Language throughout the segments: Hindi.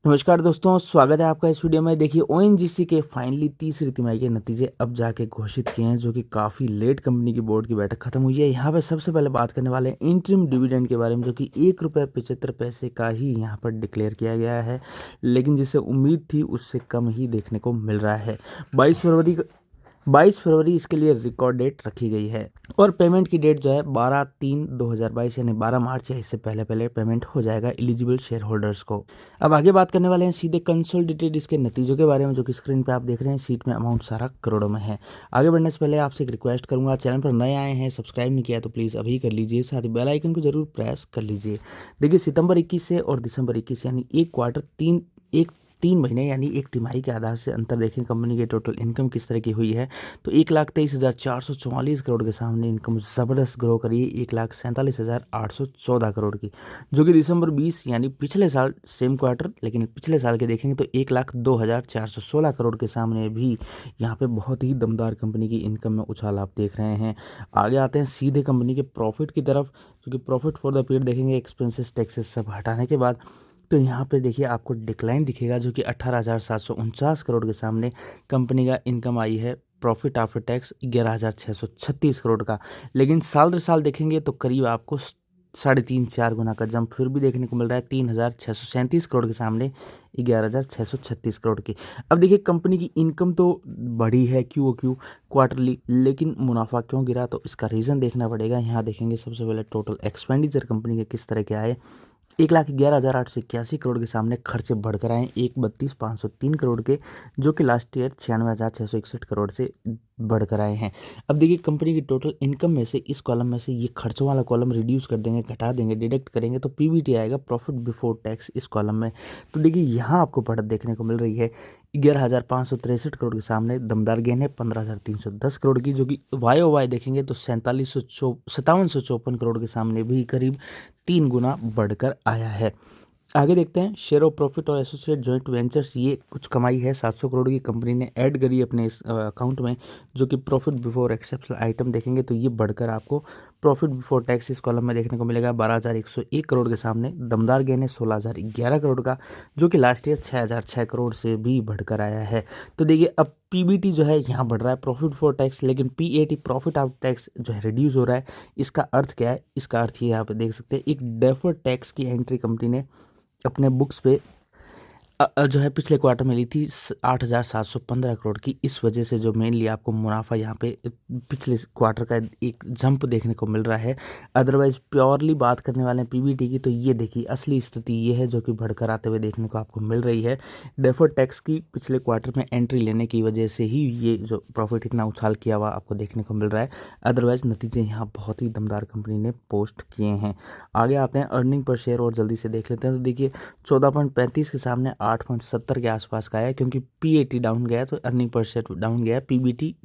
नमस्कार दोस्तों, स्वागत है आपका इस वीडियो में। देखिए ओएनजीसी के फाइनली तीसरी तिमाही के नतीजे अब जाके घोषित किए हैं, जो कि काफ़ी लेट कंपनी की बोर्ड की बैठक खत्म हुई है। यहाँ पे सबसे पहले बात करने वाले हैं इंटरिम डिविडेंड के बारे में, जो कि ₹1.75 का ही यहाँ पर डिक्लेयर किया गया है, लेकिन जिसे उम्मीद थी उससे कम ही देखने को मिल रहा है। 22 फरवरी इसके लिए रिकॉर्ड डेट रखी गई है और पेमेंट की डेट जो है 12/3/2022 यानी 12 मार्च या इससे पहले पहले पेमेंट हो जाएगा एलिजिबल शेयर होल्डर्स को। अब आगे बात करने वाले हैं सीधे कंसोलिडेटेड इसके नतीजों के बारे में, जो कि स्क्रीन पे आप देख रहे हैं। शीट में अमाउंट सारा करोड़ों में है। आगे बढ़ने से पहले आपसे एक रिक्वेस्ट करूंगा, चैनल पर नए आए हैं, सब्सक्राइब नहीं किया तो प्लीज़ अभी कर लीजिए, साथ ही बेल आइकन को जरूर प्रेस कर लीजिए। देखिए सितंबर 21 से और दिसंबर 21 यानी एक क्वार्टर एक 3 महीने यानी एक तिमाही के आधार से अंतर देखें कंपनी की टोटल इनकम किस तरह की हुई है, तो 1,23,444 करोड़ के सामने इनकम ज़बरदस्त ग्रो करी है 1,47,814 करोड़ की, जो कि दिसंबर 20 यानी पिछले साल सेम क्वार्टर, लेकिन पिछले साल के देखेंगे तो 1,02,416 करोड़ के सामने भी यहाँ पे बहुत ही दमदार कंपनी की इनकम में उछाल आप देख रहे हैं। आगे आते हैं सीधे कंपनी के प्रॉफिट की तरफ, क्योंकि प्रॉफिट फॉर द पीरियड देखेंगे एक्सपेंसेस टैक्सेस सब हटाने के बाद, तो यहाँ पे देखिए आपको डिक्लाइन दिखेगा, जो कि 18,749 करोड़ के सामने कंपनी का इनकम आई है। प्रॉफिट आफ्टर टैक्स 11,636 करोड़ का, लेकिन साल दर साल देखेंगे तो करीब आपको 3.5-4 गुना का जंप फिर भी देखने को मिल रहा है। 3,637 करोड़ के सामने 11,636 करोड़ की। अब देखिए कंपनी की इनकम तो बढ़ी है क्वार्टरली, लेकिन मुनाफा क्यों गिरा, तो इसका रीज़न देखना पड़ेगा। यहाँ देखेंगे सबसे पहले टोटल एक्सपेंडिचर कंपनी के किस तरह के आए। 1,11,881 करोड़ के सामने खर्चे बढ़कर आए 1,32,503 करोड़ के, जो कि लास्ट ईयर 96,661 करोड़ से बढ़कर आए हैं। अब देखिए कंपनी की टोटल इनकम में से इस कॉलम में से ये खर्चों वाला कॉलम रिड्यूस कर देंगे, घटा देंगे, डिडक्ट करेंगे तो पीबीटी आएगा, प्रॉफिट बिफोर टैक्स, इस कॉलम में। तो देखिए यहाँ आपको बढ़त देखने को मिल रही है 11,563 करोड़ के सामने दमदार गेन है 15,310 करोड़ की, जो कि वाई देखेंगे तो 5754 करोड़ के सामने भी करीब 3 गुना बढ़कर आया है। आगे देखते हैं शेयर ऑफ प्रॉफिट और एसोसिएट जॉइंट वेंचर्स, ये कुछ कमाई है 700 करोड़ की कंपनी ने ऐड करी अपने इस अकाउंट में, जो कि प्रॉफिट बिफोर एक्सेप्शनल आइटम देखेंगे तो ये बढ़कर आपको प्रॉफिट बिफोर टैक्स इस कॉलम में देखने को मिलेगा 12,101 करोड़ के सामने दमदार गेन है 16,011 करोड़ का, जो कि लास्ट ईयर 6,006 करोड़ से भी बढ़कर आया है। तो देखिए अब पीबीटी जो है यहाँ बढ़ रहा है प्रॉफिट बिफोर टैक्स, लेकिन पीएटी प्रॉफिट आफ्टर टैक्स जो है रिड्यूस हो रहा है। इसका अर्थ क्या है? इसका अर्थ ये यहाँ पे देख सकते हैं, एक डेफर्ड टैक्स की एंट्री कंपनी ने अपने बुक्स पे जो है पिछले क्वार्टर में ली थी 8,715 करोड़ की। इस वजह से जो मेनली आपको मुनाफा यहाँ पे पिछले क्वार्टर का एक जंप देखने को मिल रहा है। अदरवाइज प्योरली बात करने वाले हैं पीबीटी की, तो ये देखिए असली स्थिति ये है जो कि बढ़कर आते हुए देखने को आपको मिल रही है। डेफर्ड टैक्स की पिछले क्वार्टर में एंट्री लेने की वजह से ही ये जो प्रॉफिट इतना उछाल किया हुआ आपको देखने को मिल रहा है। अदरवाइज नतीजे यहाँ बहुत ही दमदार कंपनी ने पोस्ट किए हैं। आगे आते हैं अर्निंग पर शेयर और जल्दी से देख लेते हैं। तो देखिए 14.35 के सामने 8.70 के आसपास का है, क्योंकि पीएटी डाउन गया तो अर्निंग पर शेयर डाउन गया, पीबीटी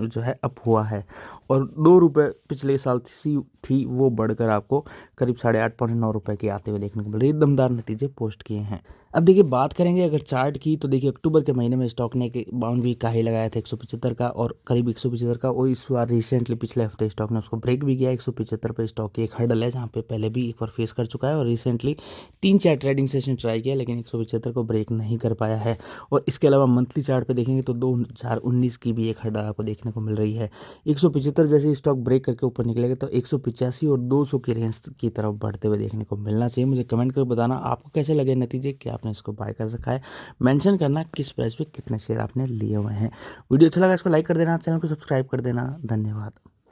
जो है अप हुआ है। और ₹2 पिछले साल थी वो बढ़कर आपको करीब 8.5-9 की आते हुए देखने को मिल रही है। दमदार नतीजे पोस्ट किए हैं। अब देखिए बात करेंगे अगर चार्ट की, तो देखिए अक्टूबर के महीने में स्टॉक ने बाउंड वीक का ही लगाया था 175 का और करीब 175 का, और इस बार रिसेंटली पिछले हफ्ते स्टॉक ने उसको ब्रेक भी किया। 175 पे स्टॉक की एक हर्डल है जहाँ पे पहले भी एक बार फेस कर चुका है और रिसेंटली 3-4 ट्रेडिंग सेशन ट्राई किया, लेकिन 175 को ब्रेक नहीं कर पाया है। और इसके अलावा मंथली चार्ट पे देखेंगे तो 2019 की भी एक हर्डल आपको देखने को मिल रही है। 175 जैसे स्टॉक ब्रेक करके ऊपर निकलेगा तो 185 और 200 की रेंज की तरफ बढ़ते हुए देखने को मिलना चाहिए। मुझे कमेंट कर बताना आपको कैसे लगे नतीजे, कि आपने इसको बाय कर रखा है। मेंशन करना किस प्राइस पे कितने शेयर आपने लिए हुए हैं। वीडियो अच्छा लगा इसको लाइक कर देना, चैनल को सब्सक्राइब कर देना। धन्यवाद।